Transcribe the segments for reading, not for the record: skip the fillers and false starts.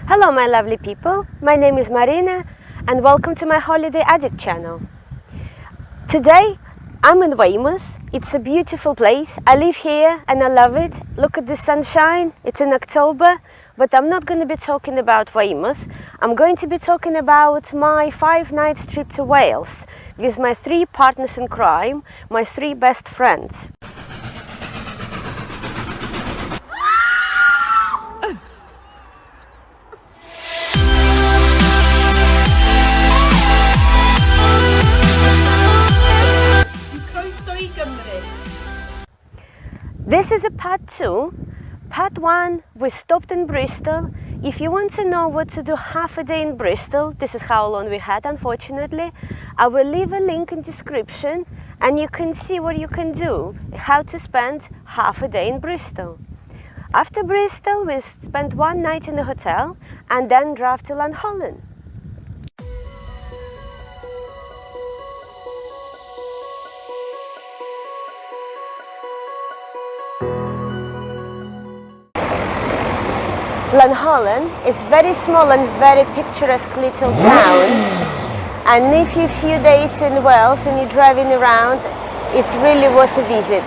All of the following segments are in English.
Hello my lovely people, my name is Marina and welcome to my Holiday Addict channel. Today I'm in Weymouth. It's a beautiful place. I live here and I love it. Look at the sunshine, it's in October, but I'm not going to be talking about Weymouth. I'm going to be talking about my 5-night trip to Wales with my 3 partners in crime, my 3 best friends. This is a part 2. Part 1, we stopped in Bristol. If you want to know what to do half a day in Bristol, this is how long we had, unfortunately. I will leave a link in description and you can see what you can do, how to spend half a day in Bristol. After Bristol, we spent 1 night in the hotel and then drove to Llangollen. Llangollen is very small and very picturesque little town, and if you're a few days in Wales and you're driving around, it's really worth a visit.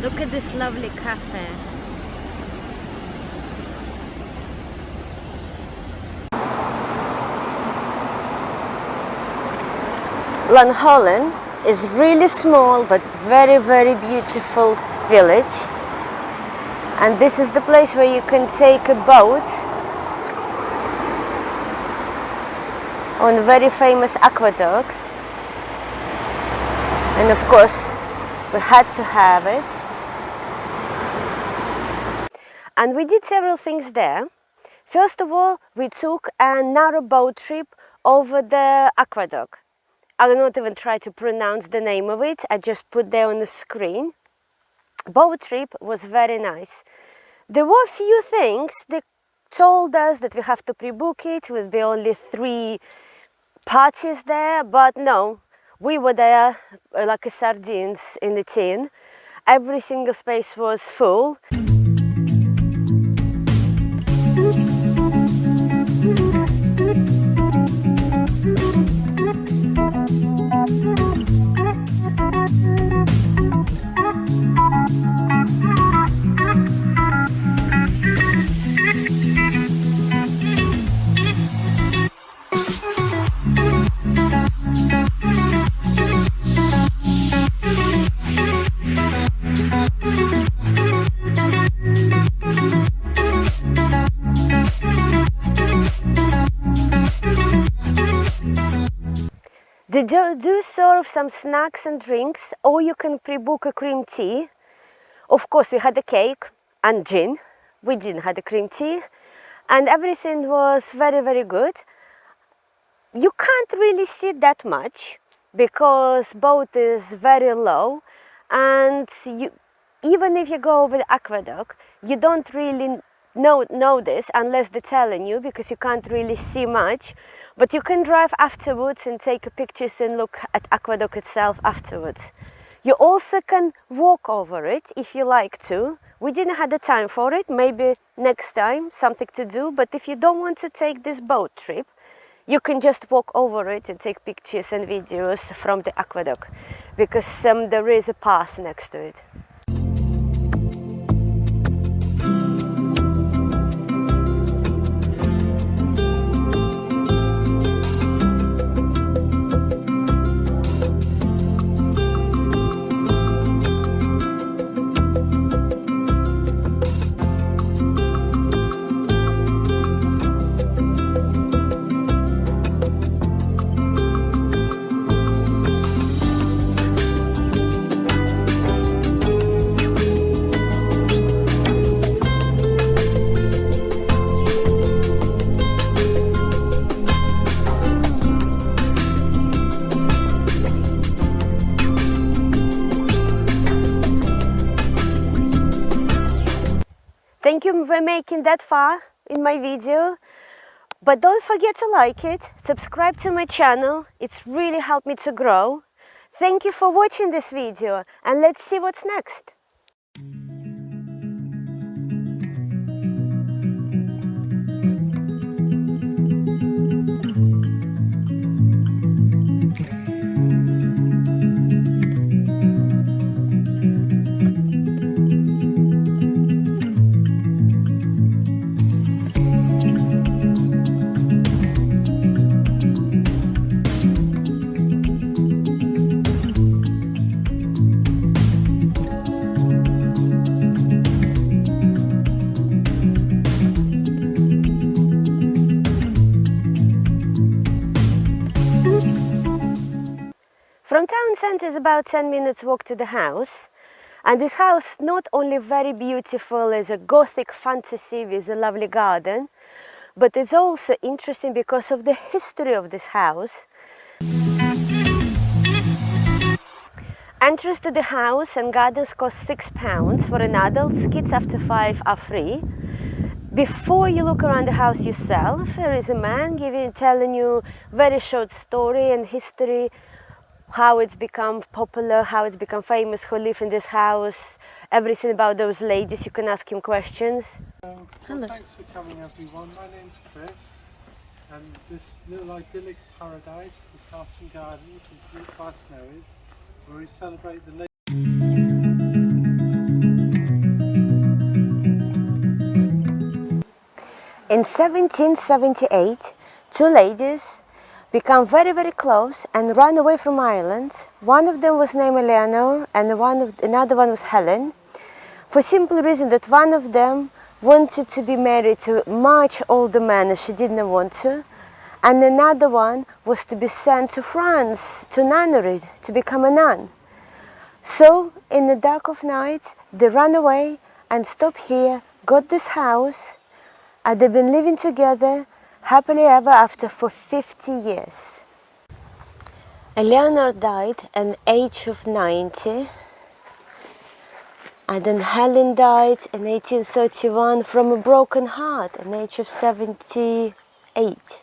Look at this lovely cafe. Llangollen is really small but very beautiful village, and this is the place where you can take a boat on a very famous aqueduct, and of course we had to have it. And we did several things there. First of all, we took a narrow boat trip over the aqueduct. I will not even try to pronounce the name of it, I just put there on the screen. Boat trip was very nice. There were a few things. They told us that we have to pre-book it, would be only 3 parties there, but no, we were there like a sardines in a tin. Every single space was full. They do serve some snacks and drinks, or you can pre-book a cream tea. Of course, we had a cake and gin. We didn't have the cream tea, and everything was very good. You can't really see that much because boat is very low, and even if you go over the aqueduct, you don't really know this unless they're telling you, because you can't really see much, but you can drive afterwards and take pictures and look at aqueduct itself afterwards. You also can walk over it if you like to. We didn't have the time for it, maybe next time, something to do, but if you don't want to take this boat trip, you can just walk over it and take pictures and videos from the aqueduct, because there is a path next to it. Thank you for making that far in my video, but don't forget to like it, subscribe to my channel, it's really helped me to grow. Thank you for watching this video, and let's see what's next. From town centre is about 10 minutes walk to the house, and this house not only very beautiful as a Gothic fantasy with a lovely garden, but it's also interesting because of the history of this house. Entrance to the house and gardens cost £6 for an adult, kids after 5 are free. Before you look around the house yourself, there is a man telling you very short story and history, how it's become popular, how it's become famous, who live in this house, everything about those ladies. You can ask him questions. Well, thanks for coming, everyone. My name's Chris, and this little idyllic paradise, this house and gardens, is the Plas Newydd, where we celebrate the In 1778, two ladies become very, very close and ran away from Ireland. One of them was named Eleanor and another one was Helen, for simple reason that one of them wanted to be married to a much older man and she didn't want to, and another one was to be sent to France to nunnery, to become a nun. So in the dark of night they ran away and stopped here, got this house, and they've been living together happily ever after for 50 years. Eleanor died at the age of 90, and then Helen died in 1831 from a broken heart at the age of 78.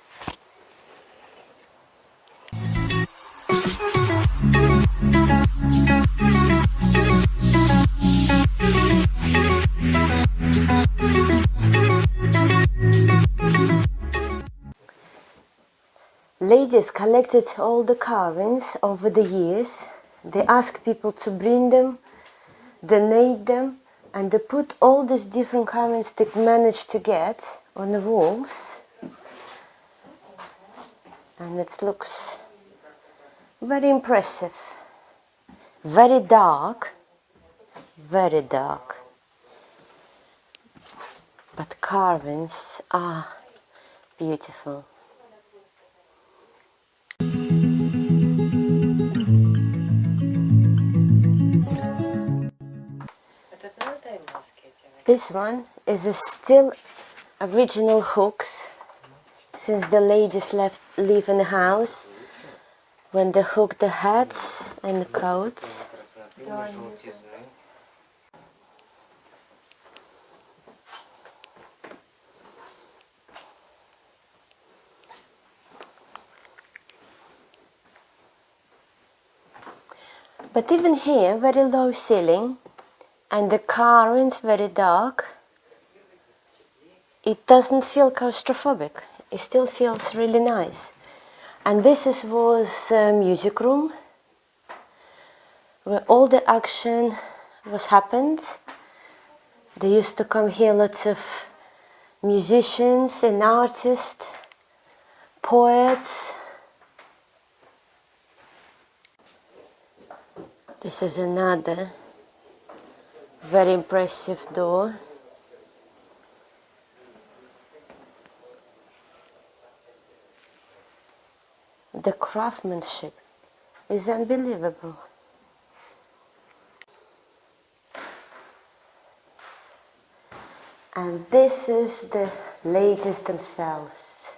Ladies collected all the carvings over the years. They asked people to bring them, donate them, and they put all these different carvings they managed to get on the walls. And it looks very impressive. Very dark, but carvings are beautiful. This one is still original hooks, since the ladies live in the house when they hook the hats and the coats. But even here, very low ceiling, and the carvings very dark, it doesn't feel claustrophobic. it still feels really nice. And was a music room where all the action was happened. They used to come here lots of musicians and artists, poets. This is another very impressive door. The craftsmanship is unbelievable. And this is the ladies themselves.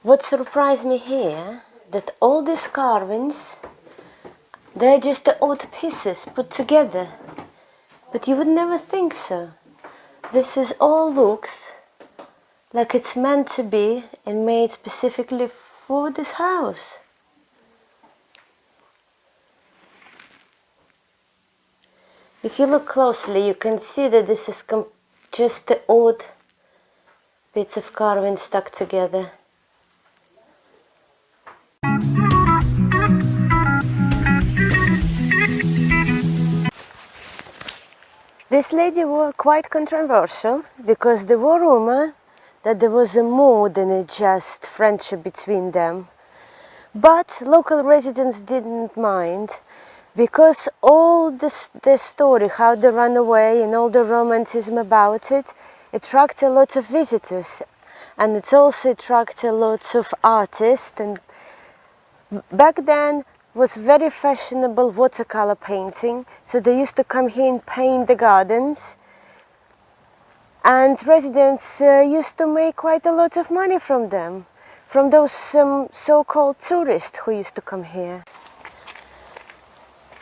What surprised me here, that all these carvings, they're just the odd pieces put together. But you would never think so. This is all looks like it's meant to be and made specifically for this house. If you look closely, you can see that this is just the odd bits of carving stuck together. This lady was quite controversial because there were rumors that there was more than a just friendship between them. But local residents didn't mind because all the story, how they ran away and all the romanticism about it, attracted a lot of visitors, and it also attracted lots of artists. And back then was very fashionable watercolor painting, so they used to come here and paint the gardens, and residents used to make quite a lot of money from them, from those so-called tourists who used to come here.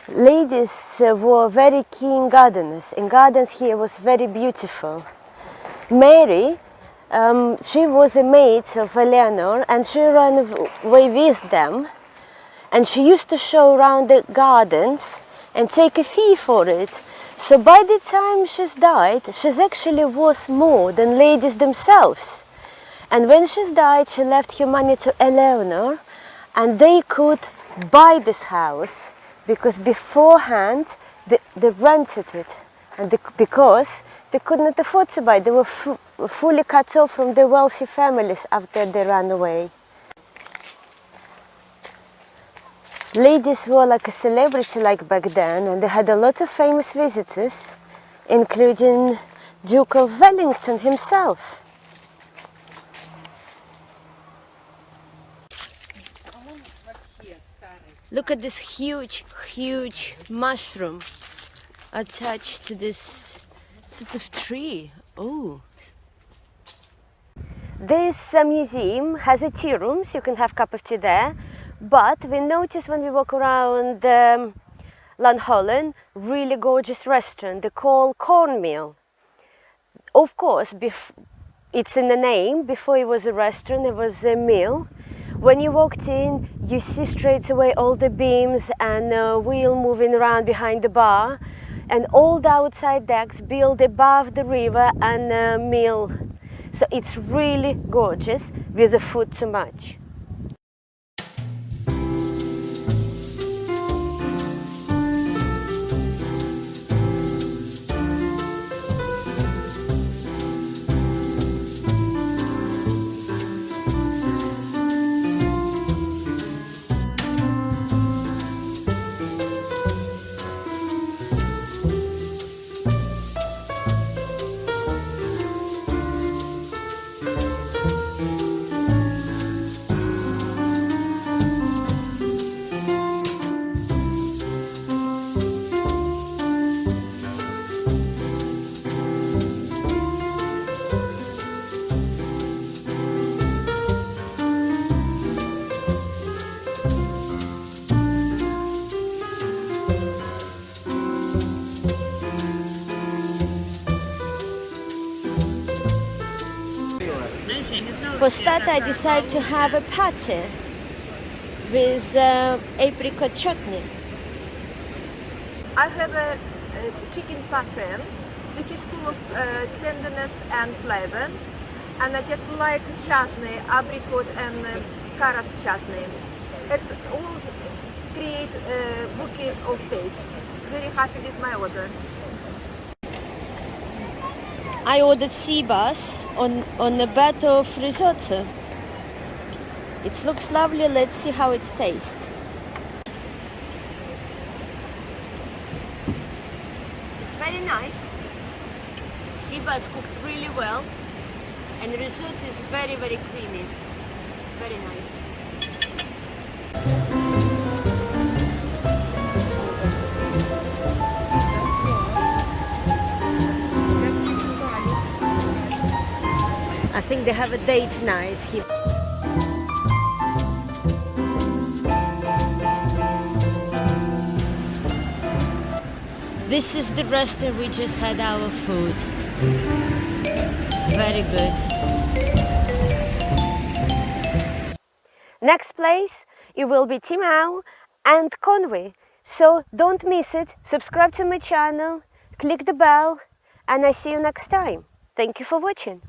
Ladies were very keen gardeners, and gardens here was very beautiful. Mary, she was a maid of Eleanor, and she ran away with them. And she used to show around the gardens and take a fee for it. So by the time she's died, she's actually worth more than ladies themselves. And when she's died, she left her money to Eleanor, and they could buy this house because beforehand they rented it, and because they could not afford to buy. They were fully cut off from the wealthy families after they ran away. Ladies were like a celebrity back then, and they had a lot of famous visitors, including Duke of Wellington himself. Look at this huge mushroom attached to this sort of tree. Oh. This museum has a tea room, so you can have a cup of tea there. But we noticed when we walk around Llangollen, really gorgeous restaurant they call Cornmeal. Of course, it's in the name. Before it was a restaurant, it was a meal. When you walked in, you see straight away all the beams and wheel moving around behind the bar, and all the outside decks built above the river and meal. So it's really gorgeous with the food to match. For starter, I decided to have a patty with apricot chutney. I have a chicken patty, which is full of tenderness and flavor, and I just like chutney, apricot and carrot chutney. It's all create a bouquet of taste. Very happy with my order. I ordered sea bass on a bed of risotto. It looks lovely. Let's see how it tastes. It's very nice. Sea bass cooked really well, and the risotto is very, very creamy. Very nice. I think they have a date night here. This is the restaurant we just had our food. Very good. Next place, it will be Timau and Conwy. So don't miss it. Subscribe to my channel, click the bell, and I see you next time. Thank you for watching.